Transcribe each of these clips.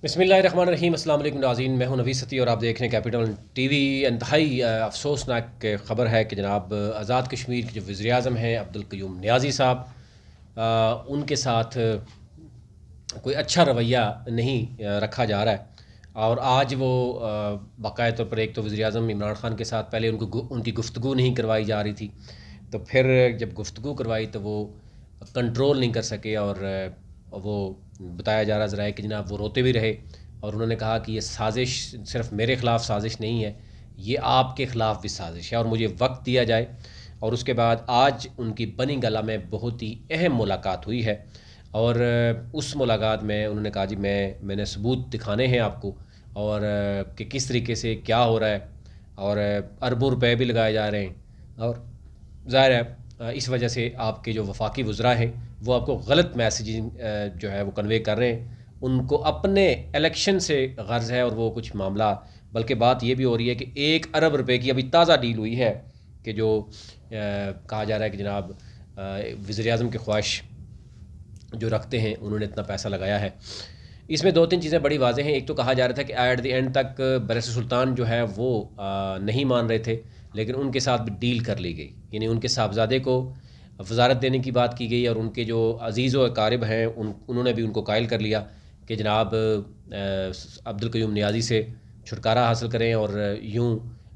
बिस्मिल्लाहिर्रहमानिर्रहीम। अस्सलाम वालेकुम नाज़रीन, मैं हूं नवीद सती और आप देख रहे हैं कैपिटल टीवी। इंतहाई अफसोसनाक ख़बर है कि जनाब आज़ाद कश्मीर के जो वज़ीर आज़म हैं अब्दुल क़य्यूम नियाज़ी साहब, उनके साथ कोई अच्छा रवैया नहीं रखा जा रहा है। और आज वो बाकायदा तौर पर एक तो वज़ीर आज़म इमरान ख़ान के साथ पहले उनकी गुफ्तगू नहीं करवाई जा रही थी, तो फिर जब गुफ्तगू करवाई तो वो कंट्रोल नहीं कर सके और वो बताया जा रहा ज़रा है कि जनाब वो रोते भी रहे और उन्होंने कहा कि ये साजिश सिर्फ मेरे ख़िलाफ़ साजिश नहीं है, ये आपके ख़िलाफ़ भी साजिश है और मुझे वक्त दिया जाए। और उसके बाद आज उनकी बनी गला में बहुत ही अहम मुलाकात हुई है और उस मुलाकात में उन्होंने कहा जी मैंने सबूत दिखाने हैं आपको और कि किस तरीके से क्या हो रहा है और अरबों रुपए भी लगाए जा रहे हैं और ज़ाहिर है इस वजह से आपके जो वफाकी वज़रा हैं वो आपको गलत मैसेजिंग जो है वो कन्वे कर रहे हैं। उनको अपने इलेक्शन से गर्ज़ है और वो कुछ मामला, बल्कि बात ये भी हो रही है कि 1 अरब रुपए की अभी ताज़ा डील हुई है कि जो कहा जा रहा है कि जनाब वज़ीर आज़म की ख्वाहिश जो रखते हैं उन्होंने इतना पैसा लगाया है। इसमें 2-3 चीज़ें बड़ी वाज़ेह हैं। एक तो कहा जा रहा था कि एट द एंड तक बैरिस्टर सुल्तान जो है वो नहीं मान रहे थे, लेकिन उनके साथ भी डील कर ली गई, यानी उनके साहबजादे को वज़ारत देने की बात की गई और उनके जो अज़ीज़ व अकारिब हैं उन्होंने भी उनको कायल कर लिया कि जनाब अब्दुल क़य्यूम नियाज़ी से छुटकारा हासिल करें और यूँ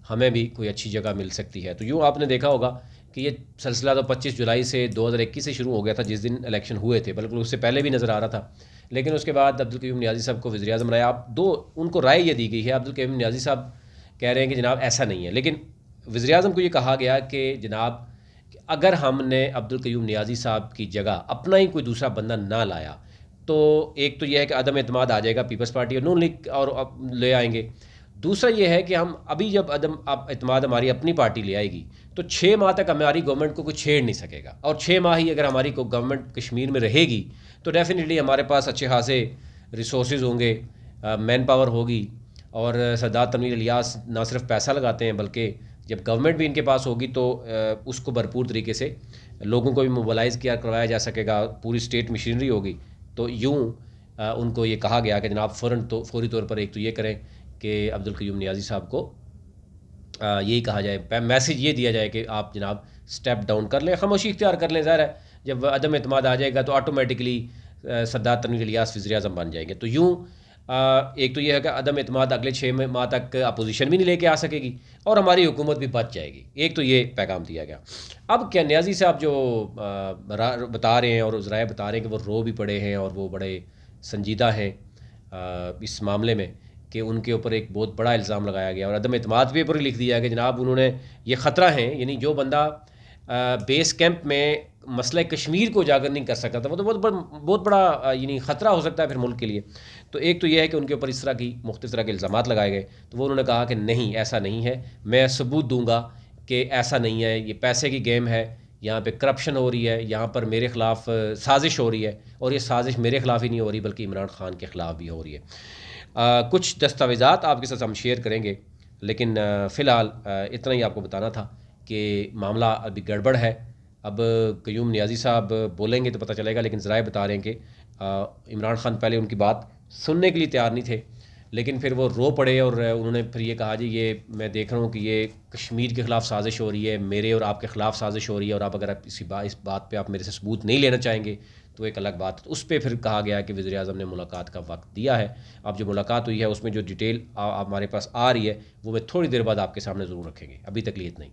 हमें भी कोई अच्छी जगह मिल सकती है। तो यूँ आपने देखा होगा कि ये सिलसिला तो 25 जुलाई से 2021 से शुरू हो गया था, जिस दिन इलेक्शन हुए थे, बल्कि उससे पहले भी नज़र आ रहा था। लेकिन उसके बाद अब्दुल क़य्यूम नियाज़ी साहब को वज़ीर आज़म बनाया। आप दो उनको राय ये दी गई है, अब्दुल क़य्यूम नियाज़ी साहब कह रहे हैं कि जनाब ऐसा नहीं है, लेकिन वज़ीर आज़म को ये कहा गया कि जनाब अगर हमने अब्दुल क़य्यूम नियाज़ी साहब की जगह अपना ही कोई दूसरा बंदा ना लाया तो एक तो यह है कि अदम एतमाद आ जाएगा पीपल्स पार्टी और नून लीग और ले आएंगे। दूसरा ये है कि हम अभी जब अदम एतमाद हमारी अपनी पार्टी ले आएगी तो 6 माह तक हमारी गवर्नमेंट को कोई छेड़ नहीं सकेगा और 6 माह ही अगर हमारी गवर्नमेंट कश्मीर में रहेगी तो डेफिनेटली हमारे पास अच्छे खासे रिसोर्स होंगे, मैन पावर होगी और सरदार तनवीर इलियास ना सिर्फ पैसा लगाते हैं बल्कि जब गवर्नमेंट भी इनके पास होगी तो उसको भरपूर तरीके से लोगों को भी मोबालाइज़ किया करवाया जा सकेगा, पूरी स्टेट मशीनरी होगी। तो यूँ उनको ये कहा गया कि जनाब फौरी तौर पर एक तो ये करें कि अब्दुल क़य्यूम नियाज़ी साहब को यही कहा जाए, मैसेज ये दिया जाए कि आप जनाब स्टेप डाउन कर लें, खामोशी इख्तियार कर लें। ज़ाहिर है जब अदम एतमाद आ जाएगा तो ऑटोमेटिकली सरदार तनवीर इलियास वज़ीर आज़म बन जाएंगे। तो यूँ एक तो ये है कि अदम एतमाद अगले 6 माह तक अपोजिशन भी नहीं लेके आ सकेगी और हमारी हुकूमत भी बच जाएगी। एक तो ये पैगाम दिया गया। अब क्या नियाज़ी साहब जो बता रहे हैं और ज़राए बता रहे हैं कि वो रो भी पड़े हैं और वो बड़े संजीदा हैं इस मामले में कि उनके ऊपर एक बहुत बड़ा इल्ज़ाम लगाया गया और अदम एतमाद पे ऊपर लिख दिया कि जनाब उन्होंने ये ख़तरा है, यानी जो बंदा बेस कैंप में मसला कश्मीर को उजागर नहीं कर सकता था वो तो बहुत बड़ा यानी ख़तरा हो सकता है फिर मुल्क के लिए। तो एक तो ये है कि उनके ऊपर इस तरह की मुख्तलिफ़ तरह के इल्ज़ामात लगाए गए, तो वो उन्होंने कहा कि नहीं ऐसा नहीं है, मैं सबूत दूंगा कि ऐसा नहीं है, ये पैसे की गेम है, यहाँ पे करप्शन हो रही है, यहाँ पर मेरे ख़िलाफ़ साजिश हो रही है और ये साजिश मेरे ख़िलाफ़ ही नहीं हो रही बल्कि इमरान ख़ान के ख़िलाफ़ भी हो रही है। कुछ दस्तावेज़ात आपके साथ हम शेयर करेंगे, लेकिन फ़िलहाल इतना ही आपको बताना था कि मामला अभी गड़बड़ है। अब क़य्यूम नियाज़ी साहब बोलेंगे तो पता चलेगा, लेकिन ज़राए बता रहे हैं कि इमरान ख़ान पहले उनकी बात सुनने के लिए तैयार नहीं थे, लेकिन फिर वो रो पड़े और उन्होंने फिर ये कहा जी ये मैं देख रहा हूँ कि ये कश्मीर के ख़िलाफ़ साजिश हो रही है, मेरे और आपके ख़िलाफ़ साजिश हो रही है और आप अगर आप इस बात पे आप मेरे से सबूत नहीं लेना चाहेंगे तो एक अलग बात। उस पर फिर कहा गया कि वज़ीर आज़म ने मुलाकात का वक्त दिया है। अब जो मुलाकात हुई है उसमें जो डिटेल हमारे पास आ रही है वो मैं थोड़ी देर बाद आपके सामने ज़रूर रखेंगे। अभी तक लिए इतना ही।